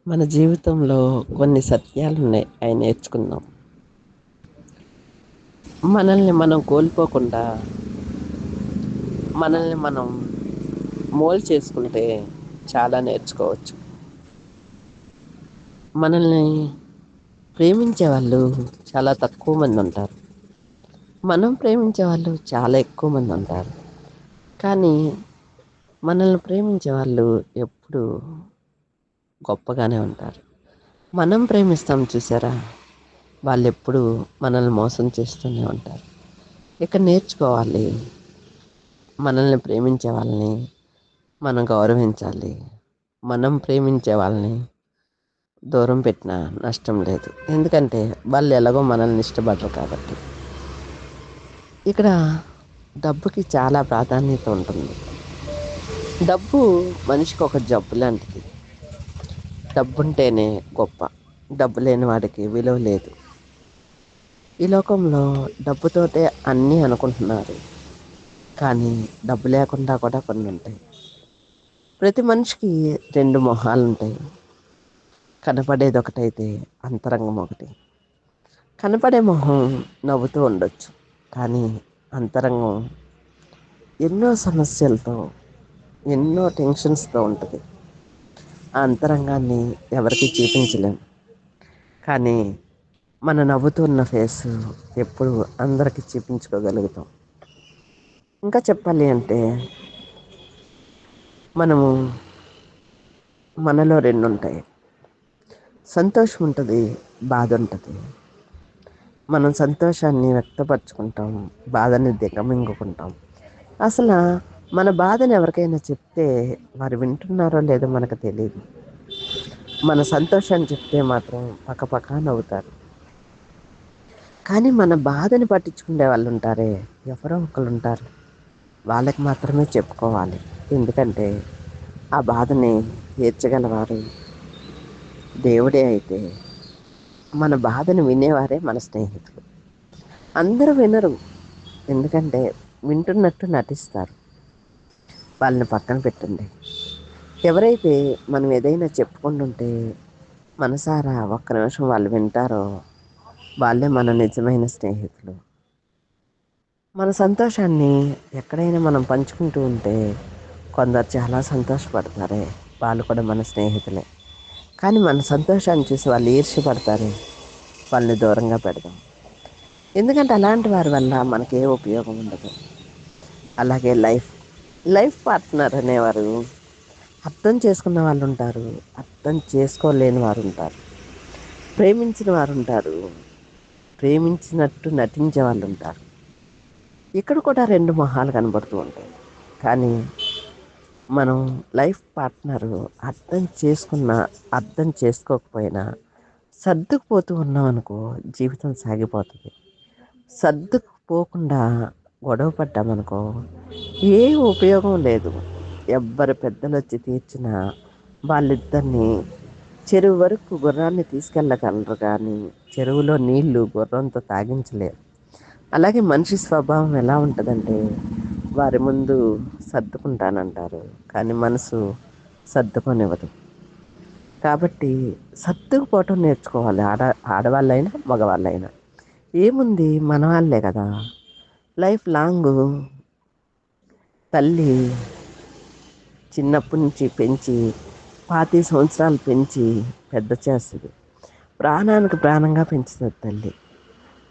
మన జీవితంలో కొన్ని సత్యాలున్నాయి అవి నేర్చుకుందాం. మనల్ని మనం కోల్పోకుండా మనల్ని మనం మోల్డ్ చేసుకుంటే చాలా నేర్చుకోవచ్చు. మనల్ని ప్రేమించే వాళ్ళు చాలా తక్కువ మంది ఉంటారు. మనం ప్రేమించే వాళ్ళు చాలా ఎక్కువ మంది ఉంటారు. కానీ మనల్ని ప్రేమించే వాళ్ళు ఎప్పుడూ గొప్పగానే ఉంటారు. మనం ప్రేమిస్తాం చూసారా, వాళ్ళెప్పుడూ మనల్ని మోసం చేస్తూనే ఉంటారు. ఇక నేర్చుకోవాలి, మనల్ని ప్రేమించే వాళ్ళని మనం గౌరవించాలి. మనం ప్రేమించే వాళ్ళని దూరం పెట్టినా నష్టం లేదు. ఎందుకంటే వాళ్ళు ఎలాగో మనల్ని ఇష్టపడరు కాబట్టి. ఇక్కడ డబ్బుకి చాలా ప్రాధాన్యత ఉంటుంది. డబ్బు మనిషికి ఒక జబ్బు లాంటిది. డబ్బుంటేనే గొప్ప. డబ్బు లేని వాడికి విలువ లేదు. ఈ లోకంలో డబ్బుతోటే అన్నీ అనుకుంటున్నారు. కానీ డబ్బు లేకుండా కూడా కొన్ని ఉంటాయి. ప్రతి మనిషికి రెండు మొహాలు ఉంటాయి. కనపడేది ఒకటైతే అంతరంగం ఒకటి. కనపడే మొహం నవ్వుతూ ఉండొచ్చు, కానీ అంతరంగం ఎన్నో సమస్యలతో, ఎన్నో టెన్షన్స్తో ఉంటుంది. ఆ అంతరంగాన్ని ఎవరికి చూపించలేం. కానీ మన నవ్వుతున్న ఫేస్ ఎప్పుడు అందరికీ చూపించుకోగలుగుతాం. ఇంకా చెప్పాలి అంటే మనము మనలో రెండు ఉంటాయి. సంతోషం ఉంటుంది, బాధ ఉంటుంది. మనం సంతోషాన్ని వ్యక్తపరచుకుంటాం, బాధని దిగమింగుకుంటాం. అసలు మన బాధను ఎవరికైనా చెప్తే వారు వింటున్నారో లేదో మనకు తెలియదు. మన సంతోషాన్ని చెప్తే మాత్రం పక్కపక్క నవ్వుతారు. కానీ మన బాధని పట్టించుకునే వాళ్ళు ఉంటారే, ఎవరో ఒకరు ఉంటారు. వాళ్ళకి మాత్రమే చెప్పుకోవాలి. ఎందుకంటే ఆ బాధని తీర్చగలవారు దేవుడే అయితే, మన బాధను వినేవారే మన స్నేహితులు. అందరూ వినరు, ఎందుకంటే వింటున్నట్టు నటిస్తారు. వాళ్ళని పక్కన పెట్టండి. ఎవరైతే మనం ఏదైనా చెప్పుకుంటుంటే మనసారా ఒక్క నిమిషం వాళ్ళు వింటారో వాళ్ళే మన నిజమైన స్నేహితులు. మన సంతోషాన్ని ఎక్కడైనా మనం పంచుకుంటూ ఉంటే కొందరు చాలా సంతోషపడతారే, వాళ్ళు కూడా మన స్నేహితులే. కానీ మన సంతోషాన్ని చూసి వాళ్ళు ఈర్ష్యపడతారే, వాళ్ళని దూరంగా పెడదాం. ఎందుకంటే అలాంటి వారి వల్ల మనకి ఏ ఉపయోగం ఉండదు. అలాగే లైఫ్ పార్ట్నర్ అనేవారు అర్థం చేసుకున్న వాళ్ళు ఉంటారు, అర్థం చేసుకోలేని వారు ఉంటారు. ప్రేమించిన వారు ఉంటారు, ప్రేమించినట్టు నటించే వాళ్ళు ఉంటారు. ఇక్కడ కూడా రెండు మొహాలు కనబడుతూ ఉంటాయి. కానీ మనం లైఫ్ పార్ట్నరు అర్థం చేసుకున్నా అర్థం చేసుకోకపోయినా సర్దుకుపోతూ ఉన్నాం అనుకో, జీవితం సాగిపోతుంది. సర్దుకుపోకుండా గొడవ పడ్డామనుకో ఏ ఉపయోగం లేదు. ఎవ్వరు పెద్దలు వచ్చి తీర్చినా వాళ్ళిద్దరిని చెరువు వరకు గుర్రాన్ని తీసుకెళ్ళగలరు, కానీ చెరువులో నీళ్లు గుర్రంతో తాగించలేరు. అలాగే మనిషి స్వభావం ఎలా ఉంటుందంటే, వారి ముందు సర్దుకుంటానంటారు, కానీ మనసు సర్దుకొనివ్వదు. కాబట్టి సర్దుకుపోవటం నేర్చుకోవాలి. ఆడవాళ్ళైనా మగవాళ్ళైనా. ఏముంది, మన వాళ్ళే కదా. లైఫ్ లాంగ్ తల్లి చిన్నప్పటి నుంచి పెంచి 25 సంవత్సరాలు పెంచి పెద్ద చేస్తుంది. ప్రాణానికి ప్రాణంగా పెంచుతుంది తల్లి.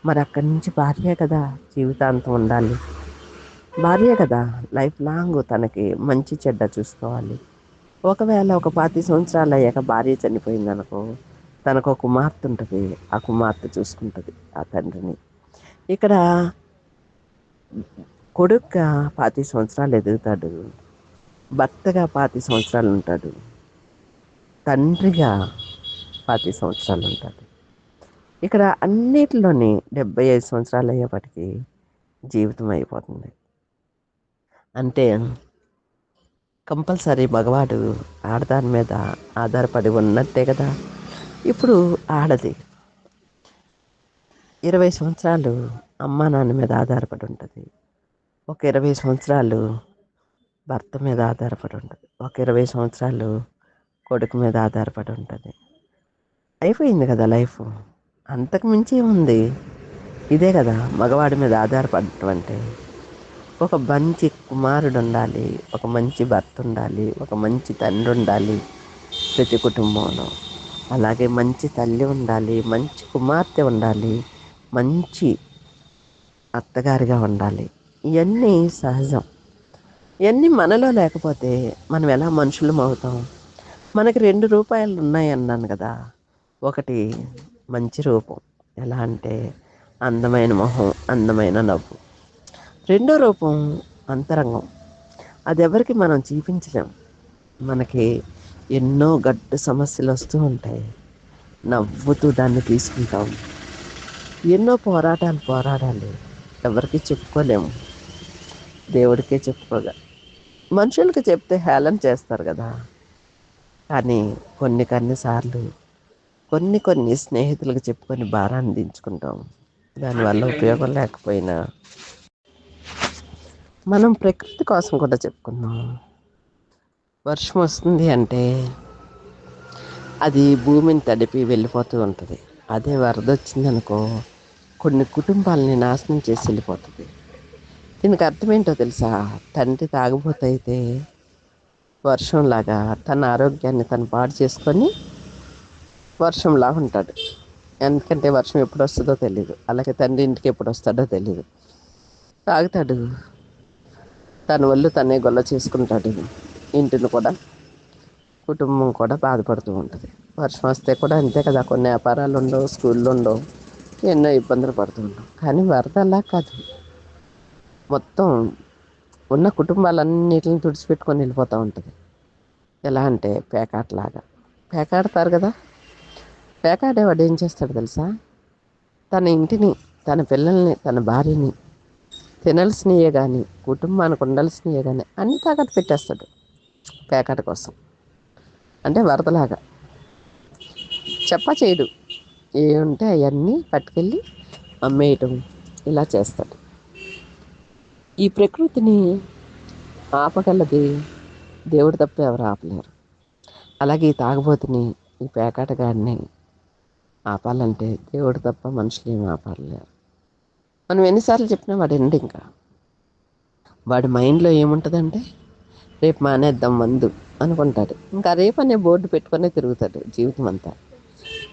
మరి అక్కడి నుంచి భార్యే కదా జీవితాంతం ఉండాలి. భార్యే కదా లైఫ్ లాంగ్ తనకి మంచి చెడ్డ చూసుకోవాలి. ఒకవేళ ఒక 25 సంవత్సరాలు అయ్యాక భార్య చనిపోయిందనుకో, తనకు ఒక కుమార్తె ఉంటుంది. ఆ కుమార్తె చూసుకుంటుంది ఆ తండ్రిని. ఇక్కడ కొడుకుగా 25 సంవత్సరాలు ఎదుగుతాడు, భర్తగా 25 సంవత్సరాలు ఉంటాడు, తండ్రిగా 25 సంవత్సరాలు ఉంటాడు. ఇక్కడ అన్నిటిలోని 75 సంవత్సరాలు అయ్యేపటికి జీవితం అయిపోతుంది. అంటే కంపల్సరీ మగవాడు ఆడదాని మీద ఆధారపడి ఉన్నట్టే కదా. ఇప్పుడు ఆడది 20 సంవత్సరాలు అమ్మా నాన్న మీద ఆధారపడి ఉంటుంది. ఒక 20 సంవత్సరాలు భర్త మీద ఆధారపడి ఉంటుంది. ఒక 20 సంవత్సరాలు కొడుకు మీద ఆధారపడి ఉంటుంది. అయిపోయింది కదా లైఫ్. అంతకు మించి ఏముంది? ఇదే కదా మగవాడి మీద ఆధారపడటం అంటే. ఒక మంచి కుమారుడు ఉండాలి, ఒక మంచి భర్త ఉండాలి, ఒక మంచి తండ్రి ఉండాలి ప్రతి కుటుంబంలో. అలాగే మంచి తల్లి ఉండాలి, మంచి కుమార్తె ఉండాలి, మంచి అత్తగారిగా ఉండాలి. ఇవన్నీ సహజం. ఇవన్నీ మనలో లేకపోతే మనం ఎలా మనుషులం అవుతాం? మనకి 2 రూపాయలు ఉన్నాయన్నాను కదా. ఒకటి మంచి రూపం, ఎలా అంటే అందమైన మొహం, అందమైన నవ్వు. రెండో రూపం అంతరంగం. అది ఎవరికి మనం చూపించలేం. మనకి ఎన్నో గడ్డు సమస్యలు వస్తూ ఉంటాయి, నవ్వుతూ దాన్ని తీసుకుంటాం. ఎన్నో పోరాటాలు పోరాడాలి, ఎవరికి చెప్పుకోలేము, దేవుడికే చెప్పుకోగా. మనుషులకి చెప్తే హేళన చేస్తారు కదా. కానీ కొన్నిసార్లు కొన్ని స్నేహితులకు చెప్పుకొని భారాన్ని దించుకుంటాం. దానివల్ల ఉపయోగం లేకపోయినా మనం ప్రకృతి కోసం కూడా చెప్పుకుందాం. వర్షం వస్తుంది అంటే అది భూమిని తడిపి వెళ్ళిపోతూ ఉంటుంది. అదే వరద వచ్చిందనుకో కొన్ని కుటుంబాలని నాశనం చేసి వెళ్ళిపోతుంది. దీనికి అర్థమేంటో తెలుసా? తండ్రి తాగుబోతైతే వర్షంలాగా తన ఆరోగ్యాన్ని తను పాడు చేసుకొని వర్షంలా ఉంటాడు. ఎందుకంటే వర్షం ఎప్పుడు వస్తుందో తెలియదు. అలాగే తండ్రి ఇంటికి ఎప్పుడు వస్తాడో తెలియదు. తాగుతాడు, తన ఒళ్ళు తనే గొల్ల చేసుకుంటాడు. ఇంటిని కూడా, కుటుంబం కూడా బాధపడుతూ ఉంటుంది. వర్షం వస్తే కూడా అంతే కదా. కొన్ని వ్యాపారాలు ఉండవు, స్కూళ్ళు ఉండవు, ఎన్నో ఇబ్బందులు పడుతూ ఉంటాం. కానీ వరద అలా కాదు, మొత్తం ఉన్న కుటుంబాలన్నిటిని తుడిచిపెట్టుకొని వెళ్ళిపోతూ ఉంటుంది. ఎలా అంటే పేకాటలాగా. పేకాడతారు కదా. పేకాడేవాడు ఏం చేస్తాడు తెలుసా? తన ఇంటిని, తన పిల్లల్ని, తన భార్యని, తినాల్సినయే కానీ, కుటుంబానికి ఉండాల్సినయే కానీ అన్నీ తాకట్టు పెట్టేస్తాడు పేకాట కోసం. అంటే వరదలాగా చేయడు. ఏముంటే అవన్నీ పట్టుకెళ్ళి అమ్మేయటం, ఇలా చేస్తాడు. ఈ ప్రకృతిని ఆపగలది దేవుడు తప్ప ఎవరు ఆపలేరు. అలాగే ఈ తాగుబోతుని, ఈ పేకాటగాడిని ఆపాలంటే దేవుడు తప్ప మనుషులు ఏమి ఆపలేరు. మనం ఎన్నిసార్లు చెప్పినా వాడు ఎండు. ఇంకా వాడి మైండ్లో ఏముంటుందంటే రేపు మానేద్దాం మందు అనుకుంటాడు. ఇంకా రేపు అనే బోర్డు పెట్టుకునే తిరుగుతాడు జీవితం అంతా.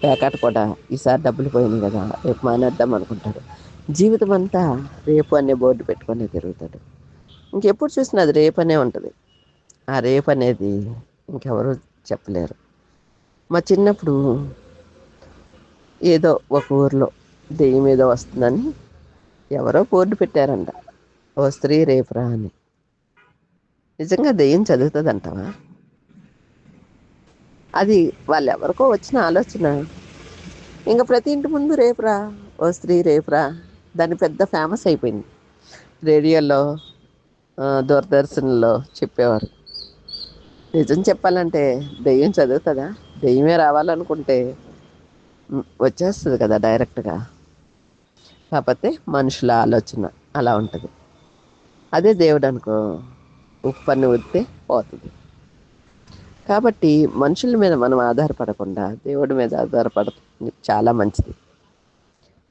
పేకాట కూడా ఈసారి డబ్బులు పోయినాయి కదా రేపు మానేద్దాం అనుకుంటాడు. జీవితం అంతా రేపు అనే బోర్డు పెట్టుకునే తిరుగుతాడు. ఇంకెప్పుడు చూసినా అది రేపు అనే ఉంటుంది. ఆ రేపు అనేది ఇంకెవరు చెప్పలేరు. మా చిన్నప్పుడు ఏదో ఒక ఊరిలో దెయ్యం ఏదో వస్తుందని ఎవరో బోర్డు పెట్టారంట, ఓ స్త్రీ రేపురా అని. నిజంగా దెయ్యం చదువుతుంది అంటావా? అది వాళ్ళు ఎవరికో వచ్చిన ఆలోచన. ఇంకా ప్రతి ఇంటి ముందు రేపురా, ఓ స్త్రీ రేపురా, దాన్ని పెద్ద ఫేమస్ అయిపోయింది. రేడియోలో, దూరదర్శన్లో చెప్పేవారు. నిజం చెప్పాలంటే దెయ్యం చదువుతుందా? దెయ్యమే రావాలనుకుంటే వచ్చేస్తుంది కదా డైరెక్ట్గా. కాకపోతే మనుషుల ఆలోచన అలా ఉంటుంది. అదే దేవుడు అనుకో, ఉప్పని ఊరితే పోతుంది. కాబట్టి మనుషుల మీద మనం ఆధారపడకుండా దేవుడి మీద ఆధారపడుతుంది చాలా మంచిది.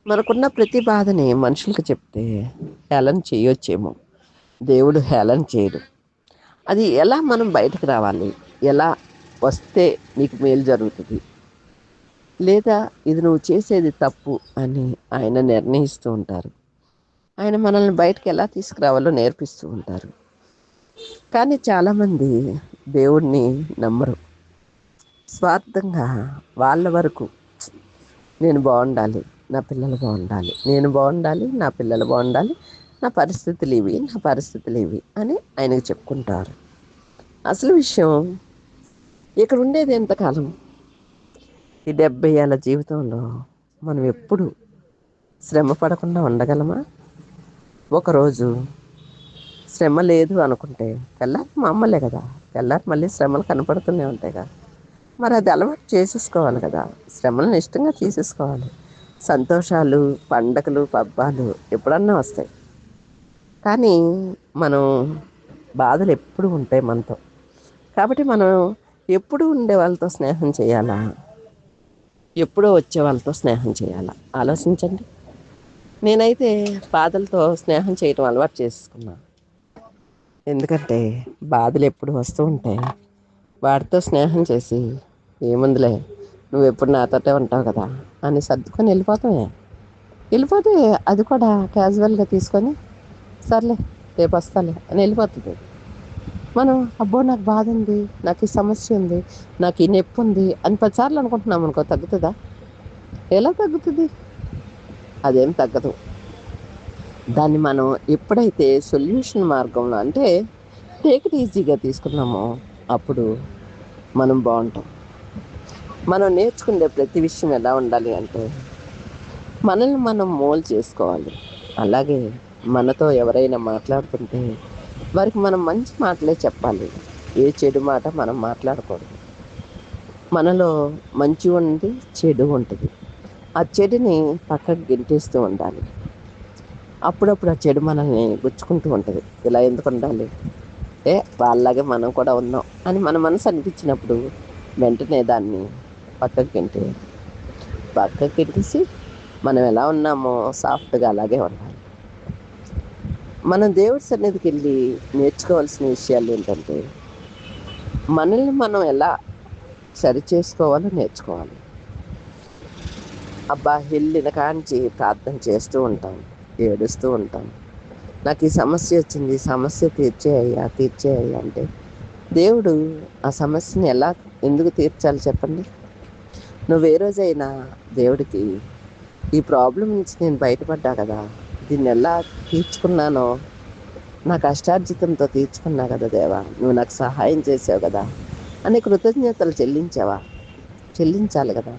మనకున్న ప్రతి బాధని మనుషులకు చెప్తే హేళన చేయొచ్చేమో, దేవుడు హేళన చేయడు. అది ఎలా మనం బయటకు రావాలి, ఎలా వస్తే నీకు మేలు జరుగుతుంది, లేదా ఇది నువ్వు చేసేది తప్పు అని ఆయన నిర్ణయిస్తూ ఉంటారు. ఆయన మనల్ని బయటకు ఎలా తీసుకురావాలో నేర్పిస్తూ ఉంటారు. కానీ చాలామంది దేవుడిని నమ్మరు. స్వార్థంగా వాళ్ళ వరకు, నేను బాగుండాలి, నా పిల్లలు బాగుండాలి, నేను బాగుండాలి, నా పిల్లలు బాగుండాలి, నా పరిస్థితులు ఇవి, నా పరిస్థితులు ఇవి అని ఆయనకు చెప్పుకుంటారు. అసలు విషయం ఇక్కడ ఉండేది ఎంతకాలం? ఈ 70 ఏళ్ళ జీవితంలో మనం ఎప్పుడు శ్రమ పడకుండా ఉండగలమా? ఒకరోజు శ్రమ లేదు అనుకుంటే తెల్లారి మామూలే కదా, తెల్లారి మళ్ళీ శ్రమలు కనపడుతూనే ఉంటాయి కదా. మరి అది అలవాటు చేసేసుకోవాలి కదా, శ్రమలను ఇష్టంగా తీసేసుకోవాలి. సంతోషాలు, పండగలు, పబ్బాలు ఎప్పుడన్నా వస్తాయి. కానీ మనం బాధలు ఎప్పుడు ఉంటాయి మనతో. కాబట్టి మనం ఎప్పుడు ఉండే వాళ్ళతో స్నేహం చేయాలా, ఎప్పుడో వచ్చే వాళ్ళతో స్నేహం చేయాలా? ఆలోచించండి. నేనైతే బాధలతో స్నేహం చేయటం అలవాటు చేసుకున్నా. ఎందుకంటే బాధలు ఎప్పుడు వస్తూ ఉంటాయి. వాడితో స్నేహం చేసి ఏముందిలే, నువ్వెప్పుడు నాతోటే ఉంటావు కదా అని సర్దుకొని వెళ్ళిపోతామే. వెళ్ళిపోతే అది కూడా క్యాజువల్గా తీసుకొని సర్లే రేపు వస్తాలే అని వెళ్ళిపోతుంది. మనం అబ్బో నాకు బాధ ఉంది, నాకు ఈ సమస్య ఉంది, నాకు ఈ నొప్పి ఉంది అని 10 సార్లు అనుకుంటున్నాం అనుకో, తగ్గుతుందా? ఎలా తగ్గుతుంది? అదేం తగ్గదు. దాన్ని మనం ఎప్పుడైతే సొల్యూషన్ మార్గంలో, అంటే టేక్ ఇట్ ఈజీగా తీసుకున్నామో అప్పుడు మనం బాగుంటాం. మనం నేర్చుకునే ప్రతి విషయం ఎలా ఉండాలి అంటే మనల్ని మనం మోల్డ్ చేసుకోవాలి. అలాగే మనతో ఎవరైనా మాట్లాడుతుంటే వారికి మనం మంచి మాటలే చెప్పాలి. ఏ చెడు మాట మనం మాట్లాడకూడదు. మనలో మంచి ఉంది, చెడు ఉంటుంది. ఆ చెడుని పక్కకు గెంటేస్తూ ఉండాలి. అప్పుడప్పుడు ఆ చెడు మనల్ని గుచ్చుకుంటూ ఉంటుంది. ఇలా ఎందుకు ఉండాలి, వాళ్ళలాగే మనం కూడా ఉన్నాం అని మన మనసు అనిపించినప్పుడు వెంటనే దాన్ని పక్కకు గెంటేయాలి. పక్కకు గెంటేసి మనం ఎలా ఉన్నామో సాఫ్ట్గా అలాగే ఉండాలి. మనం దేవుడి సన్నిధికి వెళ్ళి నేర్చుకోవాల్సిన విషయాలు ఏంటంటే మనల్ని మనం ఎలా సరి చేసుకోవాలో నేర్చుకోవాలి. అబ్బా, వెళ్ళిన కాంచి ప్రార్థన చేస్తూ ఉంటాం, ఏడుస్తూ ఉంటాం. నాకు ఈ సమస్య వచ్చింది, ఈ సమస్య తీర్చేయ్యా తీర్చేయ్యా అంటే దేవుడు ఆ సమస్యని ఎందుకు తీర్చాలి చెప్పండి? నువ్వు ఏ రోజైనా దేవుడికి ఈ ప్రాబ్లం నుంచి నేను బయటపడ్డా కదా, దీన్ని ఎలా తీర్చుకున్నానో, నా కష్టార్జితంతో తీర్చుకున్నా కదా దేవా, నువ్వు నాకు సహాయం చేసావు కదా అని కృతజ్ఞతలు చెల్లించాలి కదా.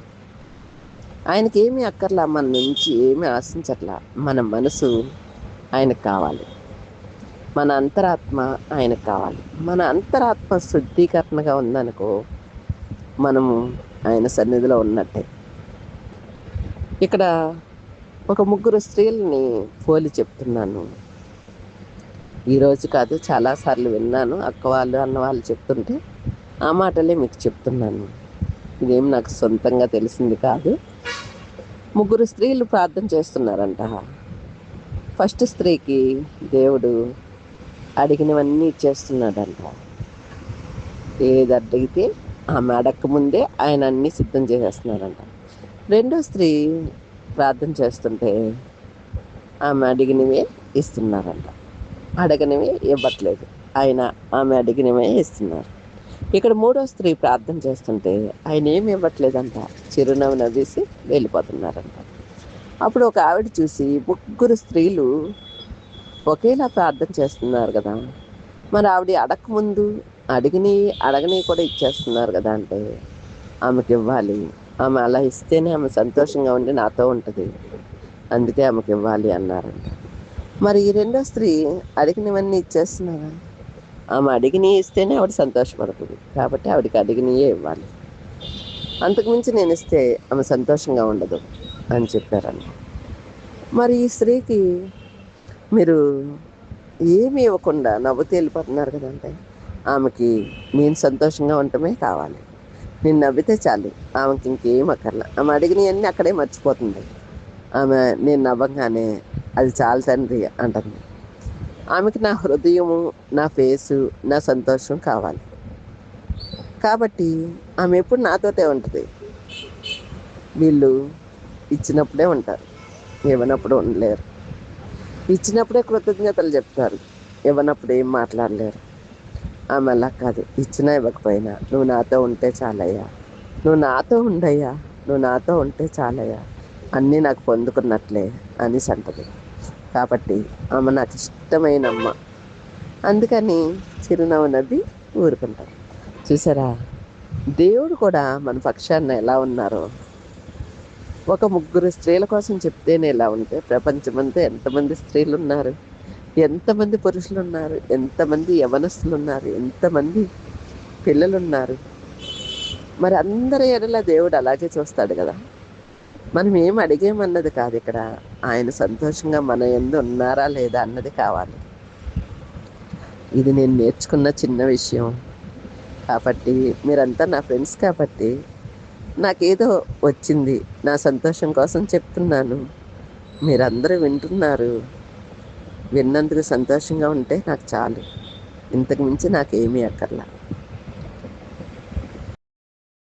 ఆయనకి ఏమీ అక్కర్లా, మన నుంచి ఏమీ ఆశించట్లా. మన మనసు ఆయనకు కావాలి, మన అంతరాత్మ ఆయనకు కావాలి. మన అంతరాత్మ శుద్ధీకరణగా ఉందనుకో, మనము ఆయన సన్నిధిలో ఉన్నట్టే. ఇక్కడ ఒక 3 స్త్రీలని పోలి చెప్తున్నాను. ఈరోజు కాదు, చాలాసార్లు విన్నాను. అక్క వాళ్ళు, అన్న వాళ్ళు చెప్తుంటే ఆ మాటలే మీకు చెప్తున్నాను. ఇదేం నాకు సొంతంగా తెలిసింది కాదు. 3 స్త్రీలు ప్రార్థన చేస్తున్నారంట. ఫస్ట్ స్త్రీకి దేవుడు అడిగినవన్నీ ఇచ్చేస్తున్నాడంట. ఏది అడిగితే ఆమె అడక్క ముందే ఆయన అన్నీ సిద్ధం చేసేస్తున్నారంట. రెండో స్త్రీ ప్రార్థన చేస్తుంటే ఆమె అడిగినవే ఇస్తున్నారంట, అడగనివే ఇవ్వట్లేదు. ఆమె అడిగినవే ఇస్తున్నారు. ఇక్కడ మూడో స్త్రీ ప్రార్థన చేస్తుంటే ఆయన ఏమి ఇవ్వట్లేదంట, చిరునవ్వు నవ్వేసి వెళ్ళిపోతున్నారంట. అప్పుడు ఒక ఆవిడ చూసి 3 స్త్రీలు ఒకేలా ప్రార్థన చేస్తున్నారు కదా, మరి ఆవిడ అడగకముందు అడగని కూడా ఇచ్చేస్తున్నారు కదా అంటే ఆమెకి ఇవ్వాలి. ఆమె అలా ఇస్తేనే ఆమె సంతోషంగా ఉండి నాతో ఉంటుంది, అందుకే ఆమెకి ఇవ్వాలి అన్నారంట. మరి ఈ రెండో స్త్రీ అడిగినవన్నీ ఇచ్చేస్తున్నారా? ఆమె అడిగినవి ఇస్తేనే ఆవిడ సంతోషపడుతుంది, కాబట్టి ఆవిడకి అడిగినయే ఇవ్వాలి. అంతకుమించి నేను ఇస్తే ఆమె సంతోషంగా ఉండదు అని చెప్పారంట. మరి ఈ స్త్రీకి మీరు ఏమీ ఇవ్వకుండా నవ్వుతూ వెళ్ళిపోతున్నారు కదంటే ఆమెకి నేను సంతోషంగా ఉండటమే కావాలి, నేను నవ్వితే చాలు, ఆమెకి ఇంకేం అక్కర్లా. ఆమె అడిగినవన్నీ అక్కడే మర్చిపోతుంది. ఆమె నేను నవ్వగానే అది చాలు తండ్రి అంటుంది. ఆమెకి నా హృదయము, నా ఫేసు, నా సంతోషం కావాలి. కాబట్టి ఆమె ఎప్పుడు నాతోటే ఉంటుంది. వీళ్ళు ఇచ్చినప్పుడే ఉంటారు, ఇవ్వనప్పుడు ఉండలేరు. ఇచ్చినప్పుడే కృతజ్ఞతలు చెప్తారు, ఇవ్వనప్పుడు ఏం మాట్లాడలేరు. ఆమె అలా కాదు, ఇచ్చినా ఇవ్వకపోయినా నువ్వు నాతో ఉంటే చాలయ్యా, నువ్వు నాతో ఉండయ్యా, నువ్వు నాతో ఉంటే చాలయ్యా, అన్నీ నాకు పొందుకున్నట్లే అనేసి అంటది. కాబట్టి ఆమె నాకు ఇష్టమైన అమ్మ, అందుకని చిరునవ్వు నవ్వి ఊరుకుంటారు. చూసారా, దేవుడు కూడా మన పక్షాన ఎలా ఉన్నారో. ఒక 3 స్త్రీల కోసం చెప్తేనే ఎలా ఉంటే ప్రపంచమంతా ఎంతమంది స్త్రీలు ఉన్నారు, ఎంతమంది పురుషులు ఉన్నారు, ఎంతమంది యవనస్తులు ఉన్నారు, ఎంతమంది పిల్లలున్నారు. మరి అందరి ఎడల దేవుడు అలాగే చూస్తాడు కదా. మనం ఏం అడిగేమన్నది కాదు ఇక్కడ, ఆయన సంతోషంగా మన యందు ఉన్నారా లేదా అన్నది కావాలి. ఇది నేను నేర్చుకున్న చిన్న విషయం. కాబట్టి మీరంతా నా ఫ్రెండ్స్ కాబట్టి నాకేదో వచ్చింది. నా సంతోషం కోసం చెప్తున్నాను. మీరందరూ వింటున్నారు. విన్నందుకు సంతోషంగా ఉంటే నాకు చాలు. ఇంతకు మించి నాకేమీ అక్కర్లా.